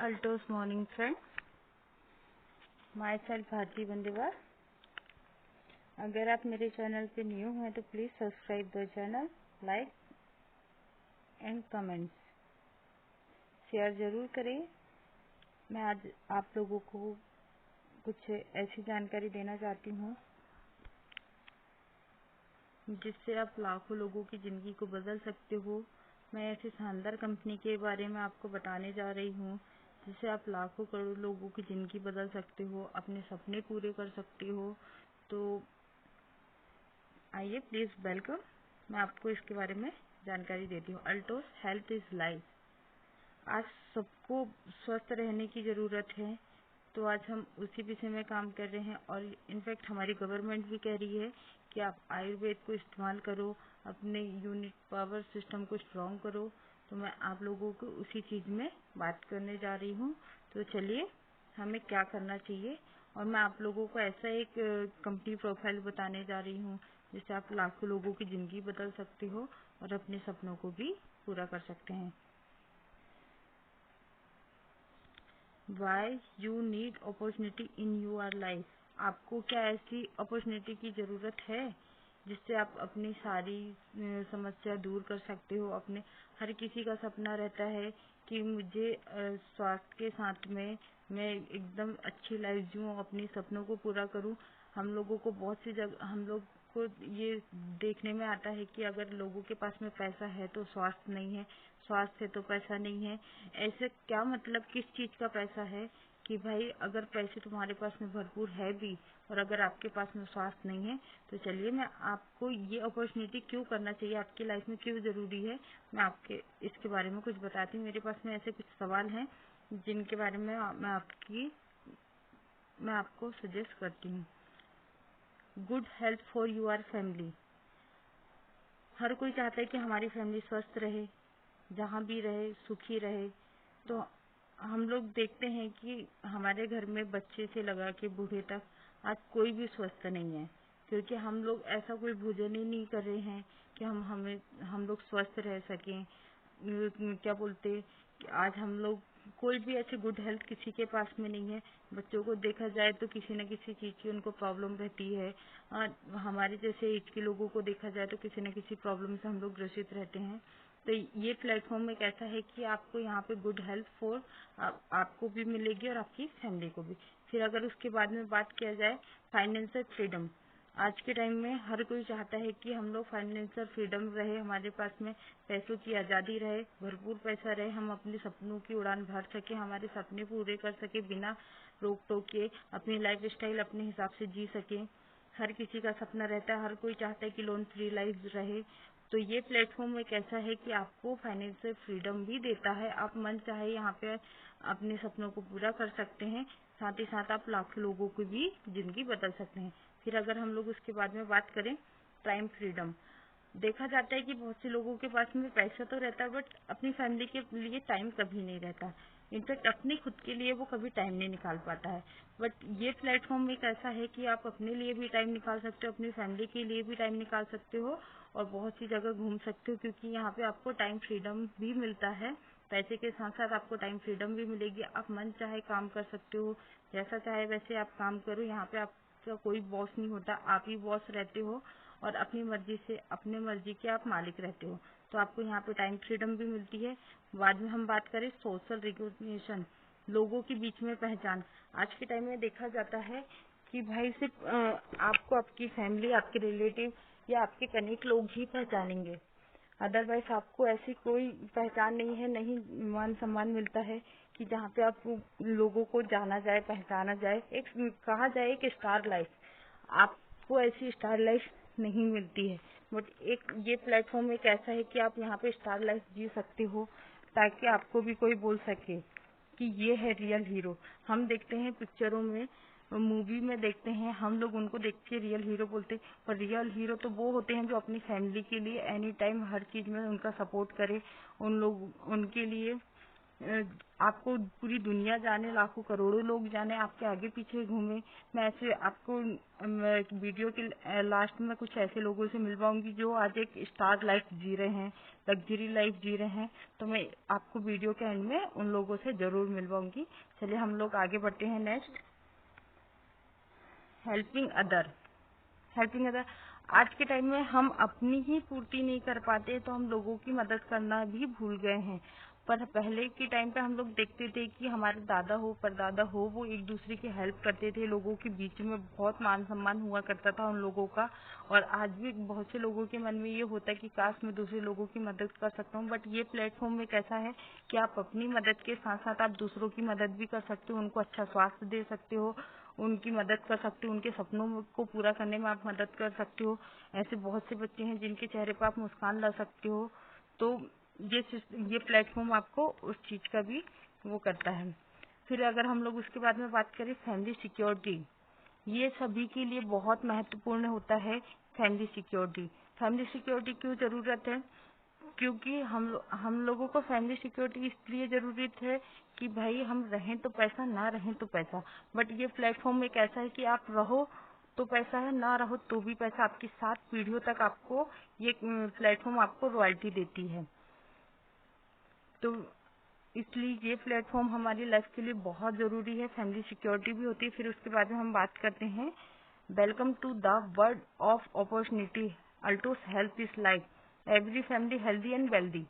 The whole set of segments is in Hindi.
Altos morning friend, myself Bharti Bandewar. अगर आप मेरे चैनल पे न्यू हैं तो please subscribe the channel, like and comments, share ज़रूर करें। मैं आज आप लोगों को कुछ ऐसी जानकारी देना चाहती हूँ जिससे आप लाखों लोगों की ज़िंदगी को बदल सकते हो। मैं ऐसी शानदार कंपनी के बारे में आपको बताने जा रही हूँ जिससे आप लाखों करोड़ लोगों की ज़िंदगी बदल सकते हो, अपने सपने पूरे कर सकते हो। तो आइए प्लीज़ वेलकम, मैं आपको इसके बारे में जानकारी देती हूँ। Altos health is life. आज सबको स्वस्थ रहने की ज़रूरत है, तो आज हम उसी विषय में काम कर रहे हैं और इनफैक्ट हमारी गवर्नमेंट भी कह रही है कि आप आयुर्वेद को इस्तेमाल करो, अपने यूनिट पावर सिस्टम को स्ट्रॉन्ग करो। तो मैं आप लोगों को उसी चीज़ में बात करने जा रही हूँ। तो चलिए हमें क्या करना चाहिए, और मैं आप लोगों को ऐसा एक कंपनी प्रोफाइल बताने जा रही हूँ जिससे आप लाखों लोगों की ज़िंदगी बदल सकते हो और अपने सपनों को भी पूरा कर सकते हैं। Why you need opportunity in your life. आपको क्या ऐसी अपॉर्चुनिटी की ज़रूरत है जिससे आप अपनी सारी समस्या दूर कर सकते हो। अपने हर किसी का सपना रहता है कि मुझे स्वास्थ्य के साथ में मैं एकदम अच्छी लाइफ जीऊँ, अपने सपनों को पूरा करूं। हम लोगों को बहुत सी जगह हम लोग को ये देखने में आता है कि अगर लोगों के पास में पैसा है तो स्वास्थ्य नहीं है, स्वास्थ्य है तो पैसा नहीं है। ऐसे क्या मतलब, किस चीज़ का पैसा है कि भाई अगर पैसे तुम्हारे पास में भरपूर है भी और अगर आपके पास में स्वास्थ्य नहीं है। तो चलिए मैं आपको ये अपॉर्चुनिटी क्यों करना चाहिए, आपकी लाइफ में क्यों ज़रूरी है, मैं आपके इसके बारे में कुछ बताती हूँ। मेरे पास में ऐसे कुछ सवाल हैं जिनके बारे में मैं आपको सजेस्ट करती हूँ। Good health for your family. हर कोई चाहता है कि हमारी फैमिली स्वस्थ रहे, जहाँ भी रहे सुखी रहे। तो हम लोग देखते हैं कि हमारे घर में बच्चे से लगा के बूढ़े तक आज कोई भी स्वस्थ नहीं है, क्योंकि हम लोग ऐसा कोई भोजन ही नहीं कर रहे हैं कि हम लोग स्वस्थ रह सकें। क्या बोलते कि आज हम लोग कोई भी ऐसे गुड हेल्थ किसी के पास में नहीं है। बच्चों को देखा जाए तो किसी न किसी चीज़ की उनको प्रॉब्लम रहती है। हमारे जैसे एज के लोगों को देखा जाए तो किसी न किसी प्रॉब्लम से हम लोग ग्रसित रहते हैं। तो ये प्लेटफॉर्म एक ऐसा है कि आपको यहाँ पे गुड हेल्थ फॉर आपको भी मिलेगी और आपकी फैमिली को भी। फिर अगर उसके बाद में बात किया जाए फाइनेंशियल फ्रीडम। आज के टाइम में हर कोई चाहता है कि हम लोग फाइनेंशियल फ्रीडम रहे, हमारे पास में पैसों की आज़ादी रहे, भरपूर पैसा रहे, हम अपने सपनों की उड़ान भर सके, हमारे सपने पूरे कर सके, बिना रोक टोक के अपनी लाइफ स्टाइल अपने हिसाब से जी सके। हर किसी का सपना रहता है, हर कोई चाहता है कि लोन फ्री लाइफ रहे। तो ये प्लेटफॉर्म एक ऐसा है कि आपको फाइनेंशियल फ्रीडम भी देता है। आप मन चाहे यहाँ पे अपने सपनों को पूरा कर सकते हैं, साथ ही साथ आप लाखों लोगों की भी जिंदगी बदल सकते हैं। फिर अगर हम लोग उसके बाद में बात करें टाइम फ्रीडम। देखा जाता है कि बहुत से लोगों के पास में पैसा तो रहता है बट अपनी फैमिली के लिए टाइम कभी नहीं रहता। इनफैक्ट अपने खुद के लिए वो कभी टाइम नहीं निकाल पाता है। बट ये प्लेटफॉर्म एक ऐसा है कि आप अपने लिए भी टाइम निकाल सकते हो, अपनी फैमिली के लिए भी टाइम निकाल सकते हो और बहुत सी जगह घूम सकते हो, क्योंकि यहाँ पे आपको टाइम फ्रीडम भी मिलता है। पैसे के साथ साथ आपको टाइम फ्रीडम भी मिलेगी। आप मन चाहे काम कर सकते हो, जैसा चाहे वैसे आप काम करो। यहाँ पे आपका कोई बॉस नहीं होता, आप ही बॉस रहते हो और अपनी मर्जी से अपने मर्जी के आप मालिक रहते हो। तो आपको यहाँ पे टाइम फ्रीडम भी मिलती है। बाद में हम बात करें सोशल रिकॉग्निशन, लोगों के बीच में पहचान। आज के टाइम में देखा जाता है कि भाई सिर्फ आपको आपकी फैमिली, आपके रिलेटिव या आपके कनेक्ट लोग ही पहचानेंगे, अदरवाइज आपको ऐसी कोई पहचान नहीं है, नहीं मान सम्मान मिलता है कि जहाँ पे आप लोगों को जाना जाए, पहचाना जाए, एक कहा जाए एक स्टार लाइफ। आपको ऐसी स्टार लाइफ नहीं मिलती है, बट एक ये प्लेटफॉर्म एक ऐसा है कि आप यहाँ पे स्टार लाइफ जी सकते हो, ताकि आपको भी कोई बोल सके कि ये है रियल हीरो। हम देखते हैं पिक्चरों में, मूवी में देखते हैं, हम लोग उनको देख के रियल हीरो बोलते हैं, पर रियल हीरो तो वो होते हैं जो अपनी फैमिली के लिए एनी टाइम हर चीज़ में उनका सपोर्ट करे, उन लोग उनके लिए आपको पूरी दुनिया जाने, लाखों करोड़ों लोग जाने, आपके आगे पीछे घूमे। मैं ऐसे आपको वीडियो के लास्ट में कुछ ऐसे लोगों से मिलवाऊंगी जो आज एक स्टार लाइफ जी रहे हैं, लग्जरी लाइफ जी रहे हैं। तो मैं आपको वीडियो के एंड में उन लोगों से जरूर मिलवाऊंगी। चलिए हम लोग आगे बढ़ते हैं। Next, helping other. Helping other, आज के टाइम में हम अपनी ही पूर्ति नहीं कर पाते तो हम लोगों की मदद करना भी भूल गए हैं। पर पहले के टाइम पे हम लोग देखते थे कि हमारे दादा हो, परदादा हो, वो एक दूसरे की हेल्प करते थे। लोगों के बीच में बहुत मान सम्मान हुआ करता था उन लोगों का। और आज भी बहुत से लोगों के मन में ये होता है कि काश मैं दूसरे लोगों की मदद कर सकता हूँ। बट ये प्लेटफॉर्म एक ऐसा है कि आप अपनी मदद के साथ साथ आप दूसरों की मदद भी कर सकते हो, उनको अच्छा स्वास्थ्य दे सकते हो, उनकी मदद कर सकते हो, उनके सपनों को पूरा करने में आप मदद कर सकते हो। ऐसे बहुत से बच्चे हैं जिनके चेहरे पर आप मुस्कान ला सकते हो। तो ये प्लेटफॉर्म आपको उस चीज का भी वो करता है। फिर अगर हम लोग उसके बाद में बात करें, फैमिली सिक्योरिटी, ये सभी के लिए बहुत महत्वपूर्ण होता है। फैमिली सिक्योरिटी, फैमिली सिक्योरिटी क्यों जरूरत है? क्योंकि हम लोगों को फैमिली सिक्योरिटी इसलिए जरूरत है कि भाई हम रहें तो पैसा, ना रहें तो पैसा। बट ये प्लेटफॉर्म एक ऐसा है कि आप रहो तो पैसा है, ना रहो तो भी पैसा। आपकी 7 पीढ़ियों तक आपको ये प्लेटफॉर्म आपको रॉयल्टी देती है। तो इसलिए ये प्लेटफॉर्म हमारी लाइफ के लिए बहुत जरूरी है। फैमिली सिक्योरिटी भी होती है। फिर उसके बाद में हम बात करते हैं, welcome to the world of opportunity, Altos help is life, every family healthy and wealthy.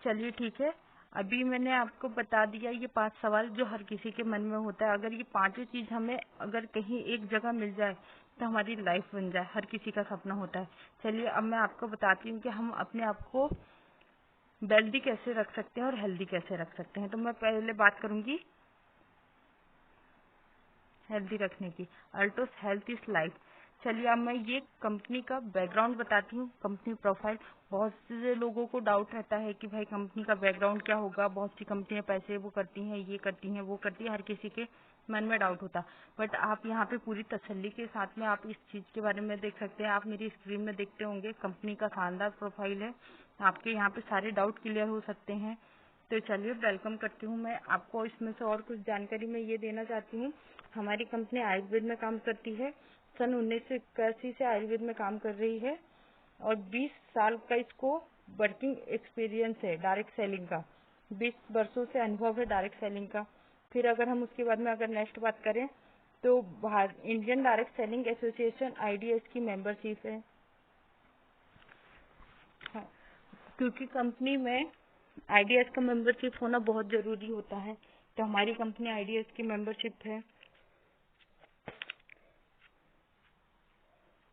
चलिए ठीक है, अभी मैंने आपको बता दिया ये 5 सवाल जो हर किसी के मन में होता है। अगर ये पांचों चीज हमें अगर कहीं एक जगह मिल जाए तो हमारी लाइफ बन जाए, हर किसी का सपना होता है। चलिए अब मैं आपको बताती हूँ कि हम अपने आप को वेल्दी कैसे रख सकते हैं और हेल्दी कैसे रख सकते हैं। तो मैं पहले बात करूंगी हेल्दी रखने की। Altos health is life. चलिए अब मैं ये कंपनी का बैकग्राउंड बताती हूँ, कंपनी प्रोफाइल। बहुत से लोगों को डाउट रहता है कि भाई कंपनी का बैकग्राउंड क्या होगा। बहुत सी कंपनियां पैसे वो करती हैं, ये करती हैं, वो करती है, हर किसी के मन में डाउट होता। बट आप यहाँ पे पूरी तसल्ली के साथ में आप इस चीज के बारे में देख सकते हैं। आप मेरी स्क्रीन में देखते होंगे, कंपनी का शानदार प्रोफाइल है। आपके यहाँ पे सारे डाउट क्लियर हो सकते हैं। तो चलिए वेलकम करती हूँ। मैं आपको इसमें से और कुछ जानकारी मैं ये देना चाहती हूँ। हमारी कंपनी आयुर्वेद में काम करती है। सन 1981 से आयुर्वेद में काम कर रही है और 20 साल का इसको वर्किंग एक्सपीरियंस है डायरेक्ट सेलिंग का। 20 वर्षों से अनुभव है डायरेक्ट सेलिंग का। फिर अगर हम उसके बाद में अगर नेक्स्ट बात करें तो Indian direct selling association IDS की मेंबरशिप है। हाँ, क्योंकि कंपनी में IDS का मेंबरशिप होना बहुत जरूरी होता है, तो हमारी कंपनी IDS की मेंबरशिप है।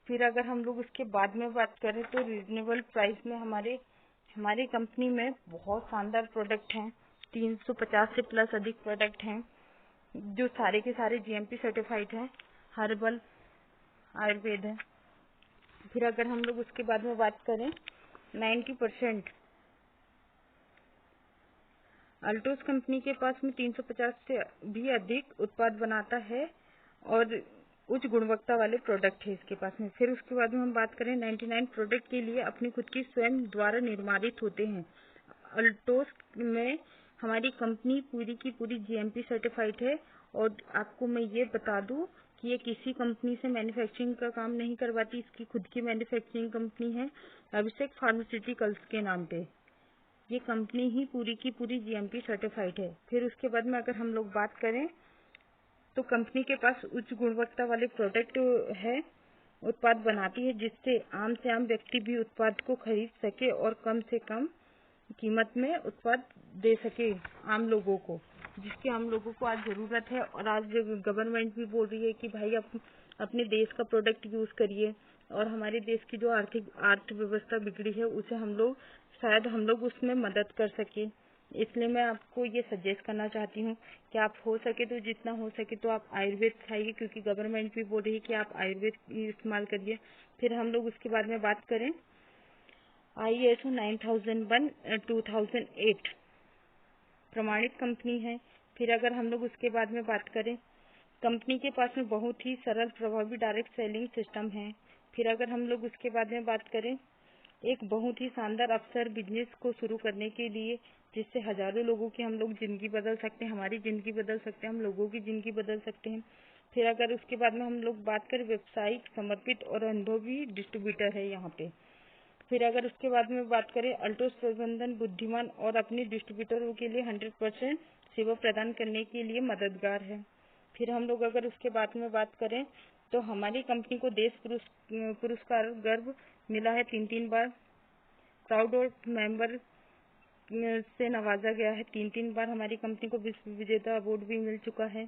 फिर अगर हम लोग उसके बाद में बात करें तो रीजनेबल प्राइस में हमारी कंपनी में बहुत शानदार प्रोडक्ट हैं। 350 से प्लस अधिक प्रोडक्ट हैं जो सारे के सारे GMP सर्टिफाइड हैं, हर्बल आयुर्वेद है। फिर अगर हम लोग उसके बाद में बात करें, 90% अल्टोस कंपनी के पास में 350 से भी अधिक उत्पाद बनाता है और उच्च गुणवत्ता वाले प्रोडक्ट है इसके पास में। फिर उसके बाद में हम बात करें, 99 प्रोडक्ट के लिए अपनी खुद की स्वयं द्वारा निर्माणित होते हैं। अल्टोस में हमारी कंपनी पूरी की पूरी GMP सर्टिफाइड है। और आपको मैं ये बता दूं कि ये किसी कंपनी से मैन्युफैक्चरिंग का काम नहीं करवाती, इसकी खुद की मैन्युफैक्चरिंग कंपनी है, अभिषेक फार्मास्यूटिकल्स के नाम पे। ये कंपनी ही पूरी की पूरी GMP सर्टिफाइड है। फिर उसके बाद में अगर हम लोग बात करें तो कंपनी के पास उच्च गुणवत्ता वाले प्रोडक्ट है, उत्पाद बनाती है जिससे आम से आम व्यक्ति भी उत्पाद को खरीद सके और कम से कम कीमत में उत्पाद दे सके आम लोगों को, जिसकी आम लोगों को आज जरूरत है। और आज गवर्नमेंट भी बोल रही है कि भाई अपने देश का प्रोडक्ट यूज करिए। और हमारे देश की जो अर्थव्यवस्था बिगड़ी है उसे शायद हम लोग उसमें मदद कर सके। इसलिए मैं आपको ये सजेस्ट करना चाहती हूँ कि आप हो सके तो जितना हो सके तो आप आयुर्वेद खाइए, क्योंकि गवर्नमेंट भी बोल रही है कि आप आयुर्वेद इस्तेमाल करिए। फिर हम लोग उसके बारे में बात करें, ISO 9001 2008 प्रमाणित कंपनी है। फिर अगर हम लोग उसके बाद में बात करें, कंपनी के पास में बहुत ही सरल प्रभावी डायरेक्ट सेलिंग सिस्टम है। फिर अगर हम लोग उसके बाद में बात करें, एक बहुत ही शानदार अवसर बिजनेस को शुरू करने के लिए, जिससे हजारों लोगों की हम लोग जिंदगी बदल सकते हैं, हमारी जिंदगी बदल सकते हैं, हम लोगों की जिंदगी बदल सकते हैं। फिर अगर उसके बाद में हम लोग बात करें, व्यवसायिक समर्पित और अनुभवी डिस्ट्रीब्यूटर है यहाँ पे। फिर अगर उसके बाद में बात करें, अल्टोस प्रबंधन बुद्धिमान और अपने डिस्ट्रीब्यूटरों के लिए 100% सेवा प्रदान करने के लिए मददगार है। फिर हम लोग अगर उसके बाद में बात करें, तो हमारी कंपनी को देश पुरस्कार गर्व मिला है 3 बार। प्राउड ऑफ मेंबर से नवाजा गया है 3 बार। हमारी कंपनी को विश्व विजेता अवार्ड भी मिल चुका है।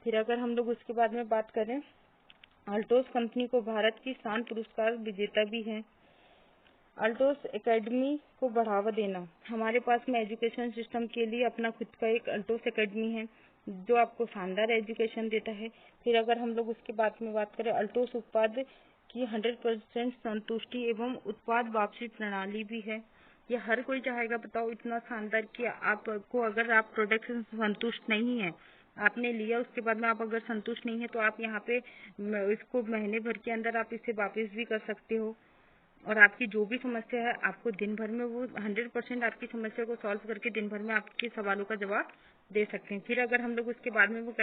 फिर अगर हम लोग उसके बाद में बात करें, अल्टोस कंपनी को भारत की शान पुरस्कार विजेता भी है। अल्टोस एकेडमी को बढ़ावा देना, हमारे पास में एजुकेशन सिस्टम के लिए अपना खुद का एक अल्टोस एकेडमी है जो आपको शानदार एजुकेशन देता है। फिर अगर हम लोग उसके बाद में बात करें, अल्टोस उत्पाद की 100% संतुष्टि एवं उत्पाद वापसी प्रणाली भी है। ये हर कोई चाहेगा, बताओ इतना शानदार कि आपको अगर आप प्रोडक्ट से संतुष्ट नहीं है, आपने लिया उसके बाद में आप अगर संतुष्ट नहीं है, तो आप यहाँ पे इसको महीने भर के अंदर आप इसे वापस भी कर सकते हो और आपकी जो भी समस्या है आपको दिन भर में वो 100% आपकी समस्या को सॉल्व करके दिन भर में आपके सवालों का जवाब दे सकते हैं। फिर अगर हम लोग उसके बाद में वो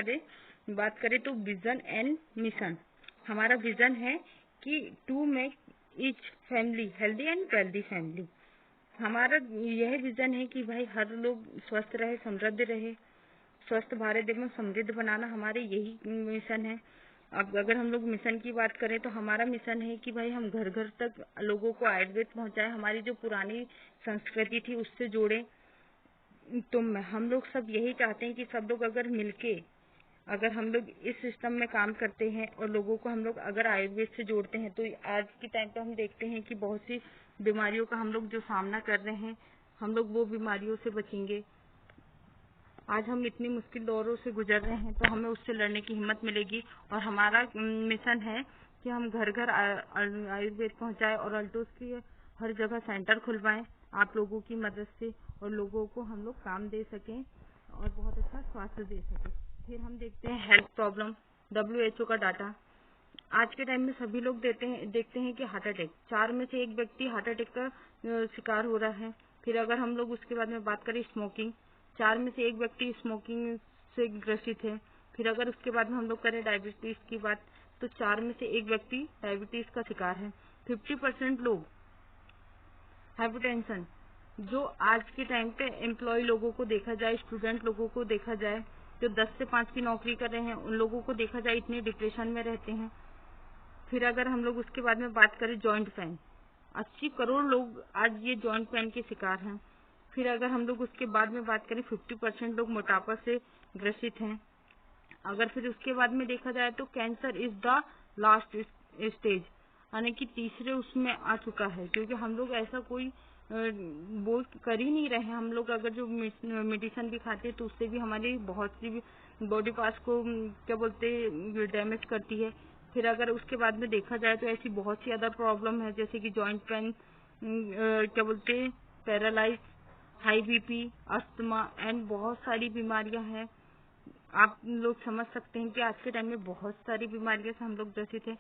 बात करें, तो विजन एंड मिशन, हमारा विजन है कि to make each family healthy and wealthy family. हमारा यह विजन है कि भाई हर लोग स्वस्थ रहे, समृद्ध रहे, स्वस्थ भारत एवं समृद्ध बनाना हमारे यही मिशन है। अब अगर हम लोग मिशन की बात करें, तो हमारा मिशन है कि भाई हम घर घर तक लोगों को आयुर्वेद पहुंचाएं, हमारी जो पुरानी संस्कृति थी उससे जोड़ें। तो हम लोग सब यही चाहते हैं कि सब लोग अगर मिलके अगर हम लोग इस सिस्टम में काम करते हैं और लोगों को हम लोग अगर आयुर्वेद से जोड़ते हैं, तो आज के टाइम पे हम देखते हैं कि बहुत सी बीमारियों का हम लोग जो सामना कर रहे हैं, हम लोग वो बीमारियों से बचेंगे। आज हम इतनी मुश्किल दौरों से गुजर रहे हैं, तो हमें उससे लड़ने की हिम्मत मिलेगी। और हमारा मिशन है कि हम घर घर आयुर्वेद पहुंचाएं और अल्टोस की हर जगह सेंटर खुलवाएं आप लोगों की मदद से, और लोगों को हम लोग काम दे सकें और बहुत अच्छा स्वास्थ्य दे सकें। फिर हम देखते हैं हेल्थ प्रॉब्लम, WHO का डाटा। आज के टाइम में सभी लोग देखते हैं कि हार्ट अटैक, 4 में से 1 व्यक्ति हार्ट अटैक का शिकार हो रहा है। फिर अगर हम लोग उसके बाद में बात करें, स्मोकिंग, 4 में से 1 व्यक्ति स्मोकिंग से ग्रसित है। फिर अगर उसके बाद में हम लोग करें डायबिटीज की बात, तो 4 में से 1 व्यक्ति डायबिटीज का शिकार है। 50% लोग हाइपरटेंशन, जो आज के टाइम पे एम्प्लॉय लोगों को देखा जाए, स्टूडेंट लोगों को देखा जाए, जो 10 से 5 की नौकरी कर रहे हैं, उन लोगों को देखा जाए इतने डिप्रेशन में रहते हैं। फिर अगर हम लोग उसके बाद में बात करें, जॉइंट पेन, 80 करोड़ लोग आज ये जॉइंट पेन के शिकार हैं। फिर अगर हम लोग उसके बाद में बात करें, 50% लोग मोटापा से ग्रसित हैं। अगर फिर उसके बाद में देखा जाए, तो cancer is the last stage, यानी कि तीसरे उसमें आ चुका है, क्योंकि हम लोग ऐसा कोई वो कर ही नहीं रहे हैं। हम लोग अगर जो मेडिसिन भी खाते हैं, तो उससे भी हमारी बहुत सी बॉडी पार्ट्स को क्या बोलते डैमेज करती है। फिर अगर उसके बाद में देखा जाए, तो ऐसी बहुत सी अदर प्रॉब्लम है, जैसे कि जॉइंट पेन, क्या बोलते paralyse, high BP, asthma and बहुत सारी बीमारियां हैं। आप लोग समझ सकते हैं कि आज के टाइम में बहुत सारी बीमारियों से हम लोग ग्रसित हैं।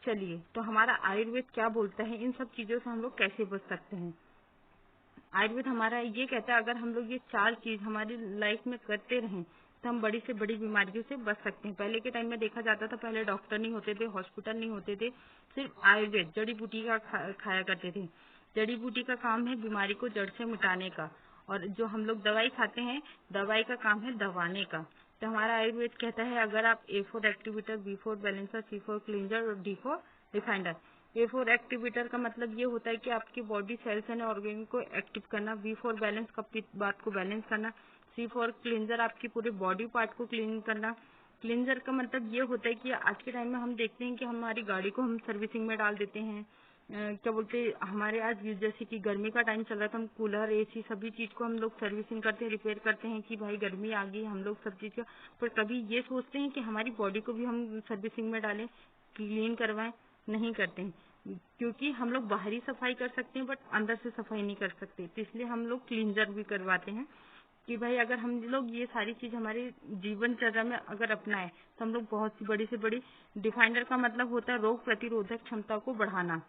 चलिए, तो हमारा आयुर्वेद क्या बोलता है, इन सब चीजों से हम लोग कैसे बच सकते हैं। आयुर्वेद हमारा ये कहता है, अगर हम लोग ये 4 चीज हमारी लाइफ में करते रहें, तो हम बड़ी से बड़ी बीमारियों से बच सकते हैं। पहले के टाइम में देखा जाता था, पहले डॉक्टर नहीं होते थे, हॉस्पिटल नहीं होते थे, सिर्फ आयुर्वेद जड़ी बूटी का खाया करते थे। जड़ी बूटी का काम है बीमारी को जड़ से मिटाने का, और जो हम लोग दवाई खाते हैं, दवाई का काम है दबाने का। तो हमारा आयुर्वेद कहता है, अगर आप A4 activator, B4 balancer, C4 cleanser और D4 रिफाइंडर। A4 एक्टिवेटर का मतलब ये होता है कि आपकी बॉडी सेल्स एंड ऑर्गेन को एक्टिव करना। B4 बैलेंस की बात को बैलेंस करना। C4 क्लींजर आपकी पूरे बॉडी पार्ट को क्लीन करना। क्लींजर का मतलब ये होता है कि आज के टाइम में हम देखते हैं कि हमारी गाड़ी को हम सर्विसिंग में डाल देते हैं। क्या बोलते हमारे आज जैसे कि गर्मी का टाइम चल रहा था, हम कूलर, AC सभी चीज को हम लोग सर्विसिंग करते हैं, रिपेयर करते हैं कि भाई गर्मी आ गई, हम लोग सब चीज का। पर कभी ये सोचते हैं कि हमारी बॉडी को भी हम सर्विसिंग में डालें, क्लीन करवाएं? नहीं करते हैं, क्योंकि हम लोग बाहरी सफाई कर सकते हैं, बट अंदर से सफाई नहीं कर सकते। तो इसलिए हम लोग क्लींजर भी करवाते हैं कि भाई अगर हम लोग ये सारी चीज हमारे जीवनचर्या में अगर अपनाएं, तो हम लोग बहुत सी बड़ी से बड़ी। डिफाइंडर का मतलब होता है रोग प्रतिरोधक क्षमता को बढ़ाना।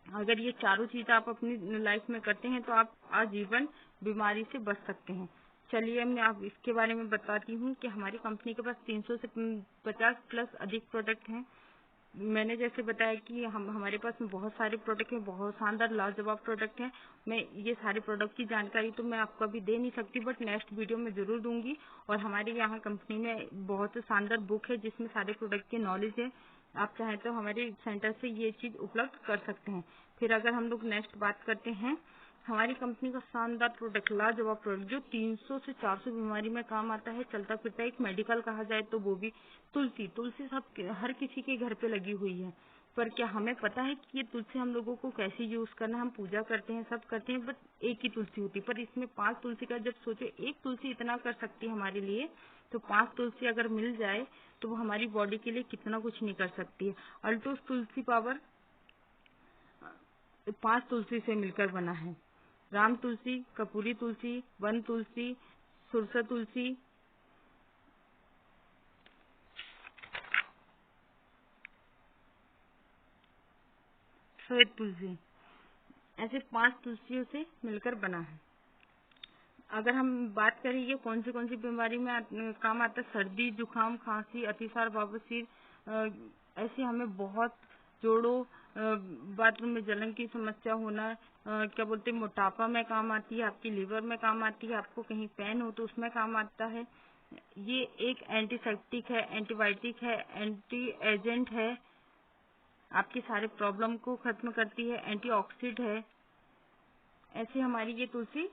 अगर ये चारों चीज आप अपनी लाइफ में करते हैं तो आप आजीवन बीमारी से बच सकते हैं। चलिए मैं आप इसके बारे में बताती हूँ कि हमारी कंपनी के पास 300 से 50 प्लस अधिक प्रोडक्ट हैं। मैंने जैसे बताया कि हम हमारे पास में बहुत सारे प्रोडक्ट हैं, बहुत शानदार लाजवाब प्रोडक्ट हैं। मैं ये सारे प्रोडक्ट की जानकारी तो मैं आपको अभी दे नहीं सकती, बट नेक्स्ट वीडियो में जरूर दूंगी। और हमारे यहाँ कंपनी में बहुत शानदार बुक है जिसमें सारे प्रोडक्ट की नॉलेज है। आप चाहें तो हमारे सेंटर से ये चीज उपलब्ध कर सकते हैं। फिर अगर हम लोग नेक्स्ट बात करते हैं, हमारी कंपनी का शानदार प्रोडक्ट, लाजवाब प्रोडक्ट जो 300 से 400 बीमारी में काम आता है, चलता फिरता एक मेडिकल कहा जाए तो वो भी तुलसी। तुलसी सब हर किसी के घर पे लगी हुई है, पर क्या हमें पता है कि ये तुलसी हम लोगों को कैसे यूज करना। हम पूजा करते हैं, सब करते हैं, बट एक ही तुलसी होती है। पर इसमें 5 तुलसी का जब सोचे, एक तुलसी इतना कर सकती है हमारे लिए, तो 5 तुलसी अगर मिल जाए तो वो हमारी बॉडी के लिए कितना कुछ नहीं कर सकती है। अल्टोस तुलसी पावर 5 तुलसी से मिलकर बना है। राम तुलसी, कपूरी तुलसी, वन तुलसी, सुरसा तुलसी, श्वेत तुलसी, ऐसे 5 तुलसियों से मिलकर बना है। अगर हम बात करें ये कौन सी बीमारी में काम आता है, सर्दी, जुकाम, खांसी, अतिसार, बवासीर, ऐसे हमें बहुत जोड़ों, बाथरूम में जलन की समस्या होना, क्या बोलते हैं, मोटापा में काम आती है, आपकी लीवर में काम आती है, आपको कहीं पेन हो तो उसमें काम आता है। ये एक एंटीसेप्टिक है, एंटीबायोटिक है, एंटी एजेंट है, आपकी सारे प्रॉब्लम को खत्म करती है, एंटीऑक्सीडेंट है। ऐसे हमारी ये तुलसी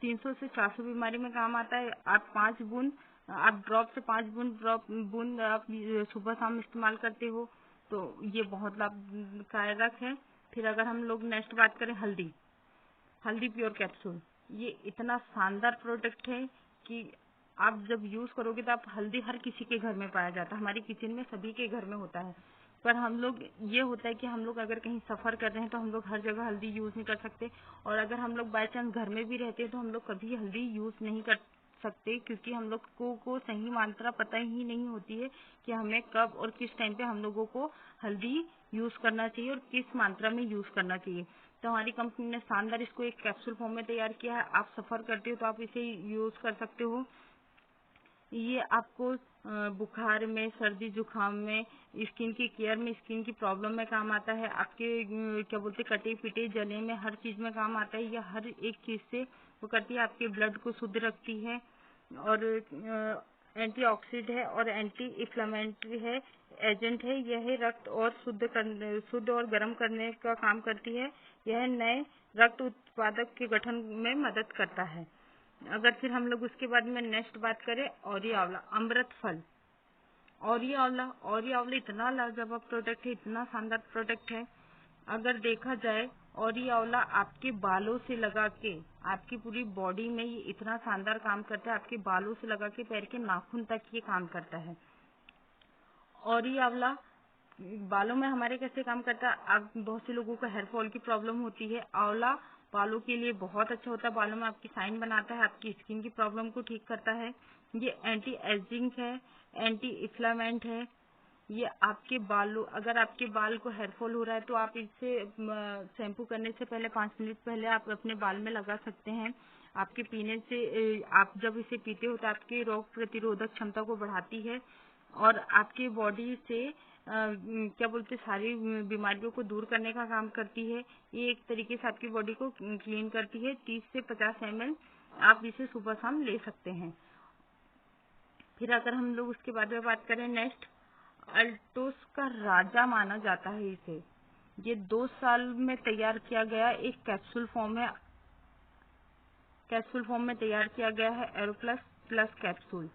300 से 400 बीमारी में काम आता है। आप 5 बूंद, आप ड्रॉप से 5 बूंद आप सुबह शाम इस्तेमाल करते हो तो ये बहुत लाभदायक है। फिर अगर हम लोग नेक्स्ट बात करें, हल्दी, हल्दी प्योर कैप्सूल, ये इतना शानदार प्रोडक्ट है कि आप जब यूज करोगे तो आप, हल्दी हर किसी के घर में पाया जाता है, हमारी किचन में सभी के घर में होता है। पर हम लोग, ये होता है कि हम लोग अगर कहीं सफर कर रहे हैं तो हम लोग हर जगह हल्दी यूज नहीं कर सकते, और अगर हम लोग बाय चांस घर में भी रहते हैं तो हम लोग कभी हल्दी यूज नहीं कर सकते, क्योंकि हम लोग को सही मात्रा पता ही नहीं होती है कि हमें कब और किस टाइम पे हम लोगों को हल्दी यूज करना चाहिए और किस मात्रा में यूज करना चाहिए। तो हमारी कंपनी ने शानदार इसको एक कैप्सूल फॉर्म में तैयार किया है। आप सफर करते हो तो आप इसे यूज कर सकते हो। ये आपको बुखार में, सर्दी जुकाम में, स्किन की केयर में, स्किन की प्रॉब्लम में काम आता है। आपके क्या बोलते, कटे पिटे जले में, हर चीज में काम आता है। यह हर एक चीज से वो करती है, आपके ब्लड को शुद्ध रखती है, और एंटीऑक्सीडेंट है और एंटी इन्फ्लेमेटरी है, एजेंट है। यह रक्त और शुद्ध और गर्म करने का काम करती है। यह नए रक्त उत्पादक के गठन में मदद करता है। अगर फिर हम लोग उसके बाद में नेक्स्ट बात करें, ऑरी आंवला, अमृत फल, ऑरी आंवला इतना लाजवाब प्रोडक्ट है, इतना शानदार प्रोडक्ट है। अगर देखा जाए, ऑरी आंवला आपके बालों से लगा के आपकी पूरी बॉडी में ये इतना शानदार काम करता है, आपके बालों से लगा के पैर के नाखून तक ये काम करता है। ऑरी आंवला बालों में हमारे कैसे काम करता है, आप, बहुत से लोगों को हेयर फॉल की प्रॉब्लम होती है, आंवला बालों के लिए बहुत अच्छा होता है। बालों में आपकी शाइन बनाता है, आपकी स्किन की प्रॉब्लम को ठीक करता है। ये एंटी एजिंग है, एंटी इन्फ्लेमेंट है। ये आपके बालों, अगर आपके बाल को हेयर फॉल हो रहा है तो आप इसे शैम्पू करने से पहले 5 मिनट पहले आप अपने बाल में लगा सकते हैं। आपके पीने से, आप जब इसे पीते हो तो आपके रोग प्रतिरोधक क्षमता को बढ़ाती है और आपकी बॉडी से क्या बोलते, सारी बीमारियों को दूर करने का काम करती है। ये एक तरीके से आपकी बॉडी को क्लीन करती है। 30 से 50 ml आप इसे सुबह शाम ले सकते हैं। फिर अगर हम लोग उसके बाद में बात करें, नेक्स्ट, अल्टोस का राजा माना जाता है इसे। ये 2 साल में तैयार किया गया एक कैप्सूल फॉर्म है, कैप्सूल फॉर्म में तैयार किया गया है एरोप्लस प्लस कैप्सूल।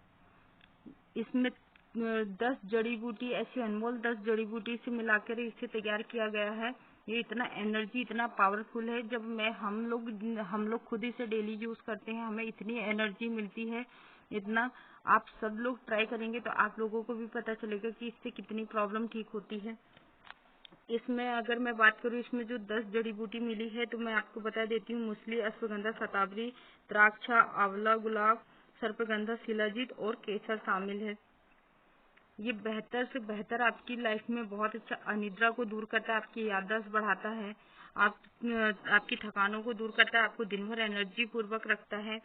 इसमें 10 जड़ी बूटी, ऐसी अनमोल 10 जड़ी बूटी से मिलाकर इसे तैयार किया गया है। ये इतना एनर्जी, इतना पावरफुल है, जब हम लोग खुद इसे डेली यूज करते हैं, हमें इतनी एनर्जी मिलती है। इतना आप सब लोग ट्राई करेंगे तो आप लोगों को भी पता चलेगा कि इससे कितनी प्रॉब्लम ठीक होती है। इसमें अगर मैं बात करूँ, इसमें जो 10 जड़ी बूटी मिली है तो मैं आपको बता देती हूँ। मूसली, अश्वगंधा, शतावरी, द्राक्षा, आंवला, गुलाब, सर्पगंधा, शिलाजीत और केसर शामिल है। ये बेहतर से बेहतर आपकी लाइफ में बहुत अच्छा अनिद्रा को दूर करता है, आपकी याददाश्त बढ़ाता है, आप आपकी थकानों को दूर करता है, आपको दिन भर एनर्जी पूर्वक रखता है।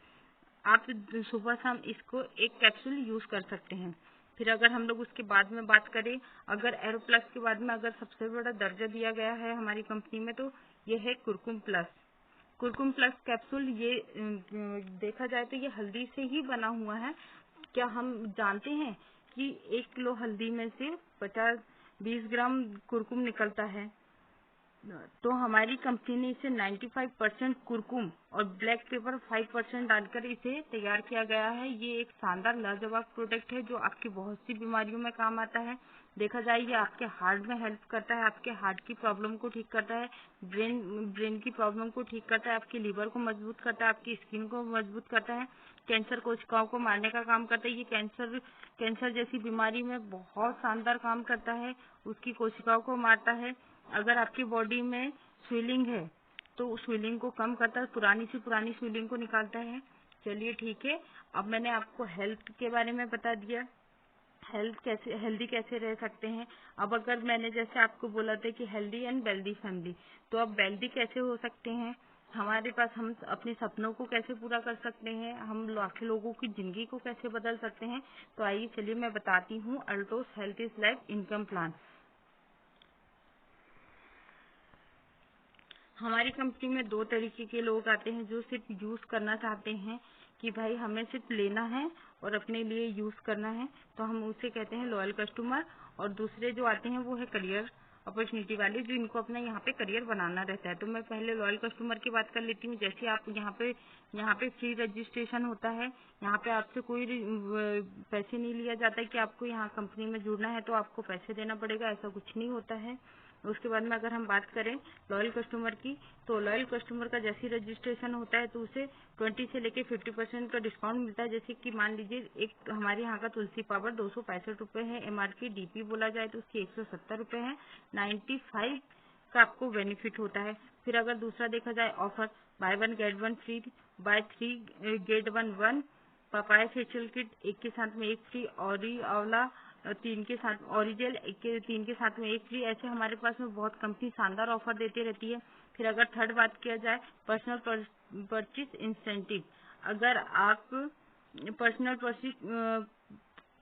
आप सुबह शाम इसको एक कैप्सूल यूज कर सकते हैं। फिर अगर हम लोग उसके बाद में बात करें, अगर एरोप्लस के बाद में अगर सबसे बड़ा दर्जा दिया गया है हमारी कंपनी में तो ये है Kurkumbh plus. Kurkumbh plus capsule ये देखा जाए तो ये हल्दी से ही बना हुआ है। क्या हम जानते हैं कि 1 किलो हल्दी में से 50-20 ग्राम कुरकुम निकलता है। तो हमारी कंपनी ने इसे 95% कुरकुम और ब्लैक पेपर 5% डालकर इसे तैयार किया गया है। ये एक शानदार लाजवाब प्रोडक्ट है जो आपकी बहुत सी बीमारियों में काम आता है। देखा जाए ये आपके हार्ट में हेल्प करता है, आपके हार्ट की प्रॉब्लम को ठीक करता है, ब्रेन की प्रॉब्लम को ठीक करता है, आपके लीवर को मजबूत करता है, आपकी स्किन को मजबूत करता है, कैंसर कोशिकाओं को मारने का काम करता है। ये कैंसर जैसी बीमारी में बहुत शानदार काम करता है, उसकी कोशिकाओं को मारता है। अगर आपकी बॉडी में स्वेलिंग है तो उस स्वेलिंग को कम करता है, पुरानी से पुरानी स्वेलिंग को निकालता है। चलिए ठीक है, अब मैंने आपको हेल्थ के बारे में बता दिया, हेल्दी कैसे रह सकते हैं। अब अगर मैंने जैसे आपको बोला था कि हेल्दी एंड वेल्दी फैमिली, तो अब वेल्दी कैसे हो सकते हैं हमारे पास, हम अपने सपनों को कैसे पूरा कर सकते हैं, हम लाखों लोगों की जिंदगी को कैसे बदल सकते हैं। तो आइए चलिए मैं बताती हूँ Altos health is life income plan. हमारी कंपनी में 2 तरीके के लोग आते हैं जो सिर्फ यूज करना चाहते हैं कि भाई हमें सिर्फ लेना है और अपने लिए यूज करना है, तो हम उसे कहते हैं लॉयल कस्टमर। और दूसरे जो आते हैं वो है करियर अपॉर्चुनिटी वाले, जो इनको अपना यहाँ पे करियर बनाना रहता है। तो मैं पहले लॉयल कस्टमर की बात कर लेती हूँ। जैसे आप यहाँ पे फ्री रजिस्ट्रेशन होता है, यहाँ पे आपसे कोई पैसे नहीं लिया जाता है कि आपको यहाँ कंपनी में जुड़ना है तो आपको पैसे देना पड़ेगा, ऐसा कुछ नहीं होता है। उसके बाद में अगर हम बात करें लॉयल कस्टमर की, तो लॉयल कस्टमर का जैसे रजिस्ट्रेशन होता है तो उसे 20 से लेके 50% का डिस्काउंट मिलता है। जैसे कि मान लीजिए एक हमारे यहाँ का तुलसी पावर 265 रुपए है एमआरपी, डीपी बोला जाए तो उसकी 170 रुपए है, 95 का आपको बेनिफिट होता है। फिर अगर दूसरा देखा जाए offer, buy 1 get 1 free, buy 3 get 1 papaya facial kit 1 के साथ में 1 फ्री, ऑरी आंवला 3 के साथ, ऑरिजेल 3 के साथ में 1 फ्री। ऐसे हमारे पास में बहुत कंपनी शानदार ऑफर देती रहती है। फिर अगर थर्ड बात किया जाए पर्सनल परचेज इंसेंटिव, अगर आप पर्सनल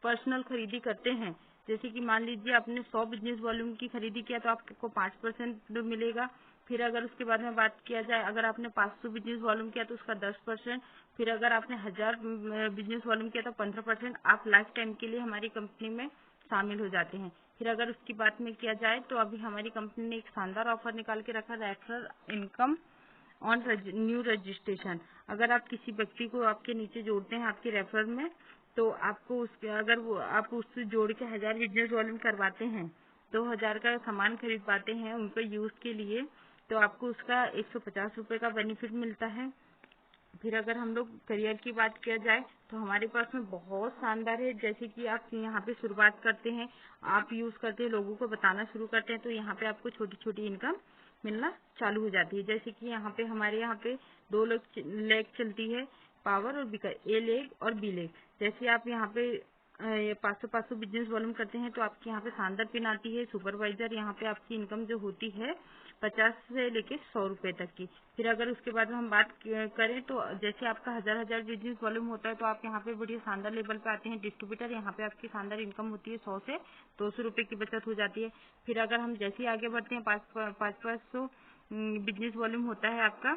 पर्सनल खरीदी करते हैं, जैसे कि मान लीजिए आपने 100 बिजनेस वॉल्यूम की खरीदी किया तो आपको 5% मिलेगा। फिर अगर उसके बाद में बात किया जाए, अगर आपने 500 बिजनेस वॉल्यूम किया तो उसका 10%। फिर अगर आपने 1000 बिजनेस वॉल्यूम किया तो 15% आप लाइफ टाइम के लिए हमारी कंपनी में शामिल हो जाते हैं। फिर अगर उसकी बात में किया जाए तो अभी हमारी कंपनी ने एक शानदार ऑफर निकाल के रखा, referral income on new registration. अगर आप किसी व्यक्ति को आपके नीचे जोड़ते हैं आपके रेफरल में, तो आपको उसके अगर वो आप उससे जोड़ के 1000 बिजनेस वॉल्यूम करवाते हैं, 2000 का सामान खरीद पाते हैं उनके यूज के लिए, तो आपको उसका 150 रुपए का बेनिफिट मिलता है। फिर अगर हम लोग करियर की बात किया जाए तो हमारे पास में बहुत शानदार है। जैसे कि आप यहाँ पे शुरुआत करते हैं, आप यूज करते हैं, लोगों को बताना शुरू करते हैं, तो यहाँ पे आपको छोटी छोटी इनकम मिलना चालू हो जाती है। जैसे कि यहाँ पे हमारे यहाँ पे 2 लेग चलती है, पावर और बिकर, ए लेग और बी लेग। जैसे आप यहाँ पे 500 बिजनेस वॉल्यूम करते हैं तो आपके यहाँ पे शानदार पिन आती है सुपरवाइजर। यहाँ पे आपकी इनकम जो होती है 50 से लेके 100 रुपए तक की। फिर अगर उसके बाद में हम बात करें तो जैसे आपका 1000 बिजनेस वॉल्यूम होता है तो आप यहाँ पे बढ़िया शानदार लेवल पे आते हैं डिस्ट्रीब्यूटर। यहाँ पे आपकी शानदार इनकम होती है 100 से 200 रुपए की बचत हो जाती है। फिर अगर हम जैसे ही आगे बढ़ते हैं 500 बिजनेस वॉल्यूम होता है आपका,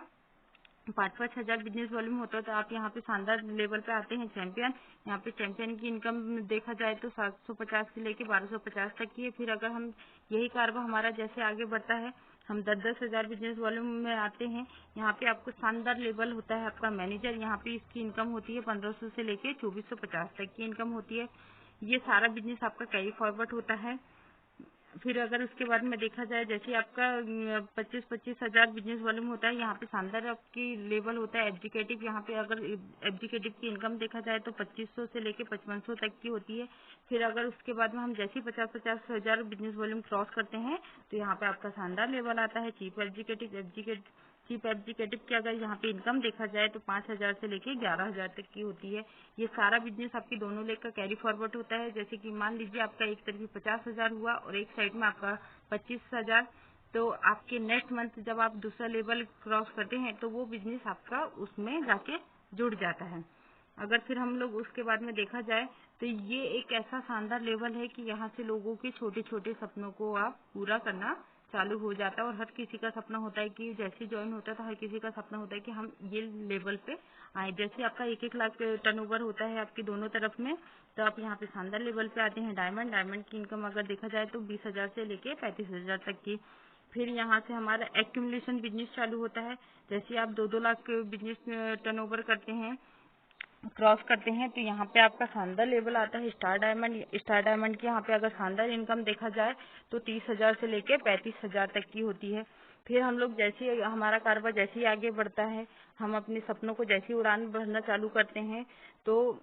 5-5 हजार बिजनेस वॉल्यूम होता है तो आप यहाँ पे शानदार लेवल पे आते हैं चैंपियन। यहाँ पे चैंपियन की इनकम देखा जाए तो 750 से लेके 1250 तक की है। फिर अगर हम यही कारवा हमारा जैसे आगे बढ़ता है, हम 10-10 हजार बिजनेस वॉल्यूम में आते हैं। यहाँ पे आपको शानदार लेवल होता है आपका मैनेजर। यहाँ पे इसकी इनकम होती है 1500 से लेके 2450 तक की इनकम होती है। ये सारा बिजनेस आपका कैरी फॉरवर्ड होता है। फिर अगर उसके बाद में देखा जाए, जैसे आपका 25-25 हजार बिजनेस वॉल्यूम होता है, यहाँ पे शानदार आपकी लेवल होता है एग्जीक्यूटिव। यहाँ पे अगर एग्जीक्यूटिव की इनकम देखा जाए तो 2500 से लेके 5500 तक की होती है। फिर अगर उसके बाद में हम जैसे ही 50-50 हजार बिजनेस वॉल्यूम क्रॉस करते हैं तो यहाँ पे आपका शानदार लेवल आता है चीफ एग्जीक्यूटिव। चीफ एग्जीक्यूटिव की अगर यहाँ पे इनकम देखा जाए तो 5,000 से लेके 11,000 तक की होती है। ये सारा बिजनेस आपकी दोनों लेग का कैरी फॉरवर्ड होता है। जैसे कि मान लीजिए आपका एक तरफ 50,000 हुआ और एक साइड में आपका 25,000, तो आपके नेक्स्ट मंथ जब आप दूसरा लेवल क्रॉस करते हैं तो वो बिजनेस आपका उसमें जाके जुड़ जाता है। अगर फिर हम लोग उसके बाद में देखा जाए तो ये एक ऐसा शानदार लेवल है कि यहाँ से लोगों के छोटे छोटे सपनों को आप पूरा करना चालू हो जाता है। और हर किसी का सपना होता है कि जैसे ज्वाइन होता है तो हर किसी का सपना होता है कि हम ये लेवल पे आए। जैसे आपका 1-1 लाख टर्नओवर होता है आपकी दोनों तरफ में, तो आप यहाँ पे शानदार लेवल पे आते हैं। डायमंड की इनकम अगर देखा जाए तो 20,000 से लेके 35,000 तक की। फिर यहाँ से हमारा एक्यूमुलेशन बिजनेस चालू होता है। जैसे आप 2-2 लाख बिजनेस टर्नओवर करते हैं, क्रॉस करते हैं, तो यहाँ पे आपका शानदार लेवल आता है स्टार डायमंड की यहाँ पे अगर शानदार इनकम देखा जाए तो 30,000 से लेके 35,000 तक की होती है। फिर हम लोग जैसे हमारा कारोबार जैसे ही आगे बढ़ता है, हम अपने सपनों को जैसी उड़ान भरना चालू करते हैं, तो